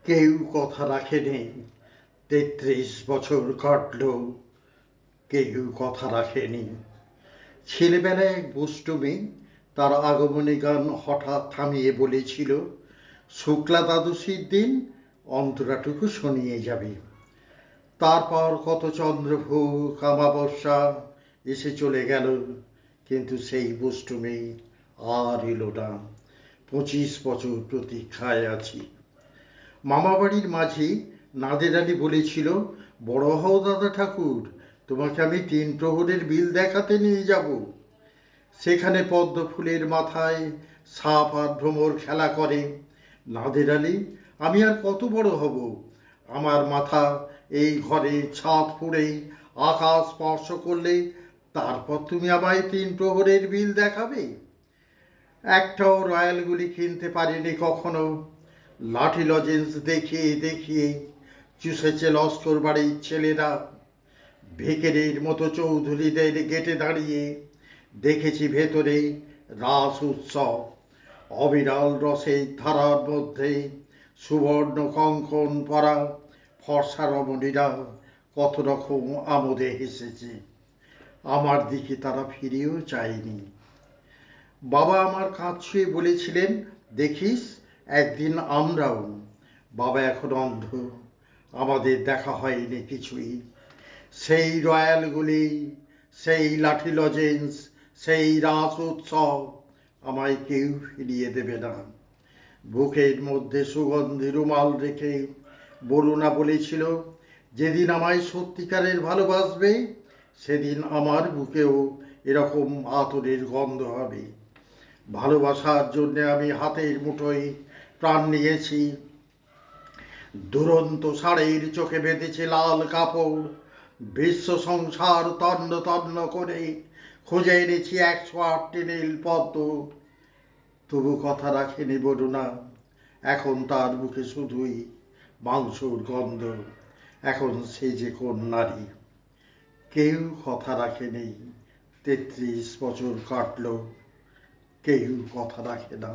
কেউ কথা রাখেনি। ৩৩ বছর কাটল, কেউ কথা রাখেনি। ছেলেবেলায় এক দুষ্টু মেয়ে তার আগমনী গান হঠাৎ থামিয়ে বলেছিল, শুক্লা দ্বাদশীর দিন অন্তরাটুকু শুনিয়ে যাবে। তারপর কত চন্দ্রভোগ অমাবস্যা এসে চলে গেল, কিন্তু সেই দুষ্টু মেয়ে আর এলো না। ২৫ বছর প্রতীক্ষায় আছি। মামাবাড়ির মাঝি নাদের আলী বলেছিল, বড় হও দাদা ঠাকুর, তোমাকে আমি ৩ প্রহরের বিল দেখাতে নিয়ে যাব। সেখানে পদ্ম ফুলের মাথায় সাপ আর ভ্রমর খেলা করে। নাদের আলী, আমি আর কত বড় হব? আমার মাথা এই ঘরে ছাদ ফুঁড়ে আকাশ স্পর্শ করলে তারপর তুমি আমায় ৩ প্রহরের বিল দেখাবে? একটাও রয়্যালগুলি কিনতে পারিনি কখনো। লাঠি লজেন্স দেখিয়ে দেখিয়ে চুষেছে লস্কর বাড়ির ছেলেরা। ভিখিরির মতো চৌধুরীদের গেটে দাঁড়িয়ে দেখেছি ভেতরে রাস উৎসব। অবিরল রসের ধারার মধ্যে সুবর্ণ কঙ্কণ পরা ফর্সা রমণীরা কত রকম আমোদে হেসেছে। আমার দিকে তারা ফিরেও চায়নি। বাবা আমার কাঁধ ছুঁয়ে বলেছিলেন, দেখিস একদিন আমরাও। বাবা এখন অন্ধ, আমাদের দেখা হয়নি কিছুই। সেই রয়্যালগুলি, সেই লাঠি লজেন্স, সেই রাস উৎসব আমায় কেউ ফিরিয়ে দেবে না। বুকের মধ্যে সুগন্ধি রুমাল রেখে বরুণা বলেছিল, যেদিন আমায় সত্যিকারের ভালোবাসবে সেদিন আমার বুকেও এরকম আতরের গন্ধ হবে। ভালোবাসার জন্য আমি হাতের মুঠোয় প্রাণ নিয়েছি। দুরন্ত ষাঁড়ের চোখে বেঁধেছে লাল কাপড়। বিশ্ব সংসার তন্ন তন্ন করে খুঁজে এনেছি ১০৮টি নীল পদ্ম। তবু কথা রাখেনি বরুণা। এখন তার বুকে শুধুই মাংসর গন্ধ। এখন সে যে কোন নারী। কেউ কথা রাখেনি। ৩৩ বছর কাটল, কেউ কথা রাখে না।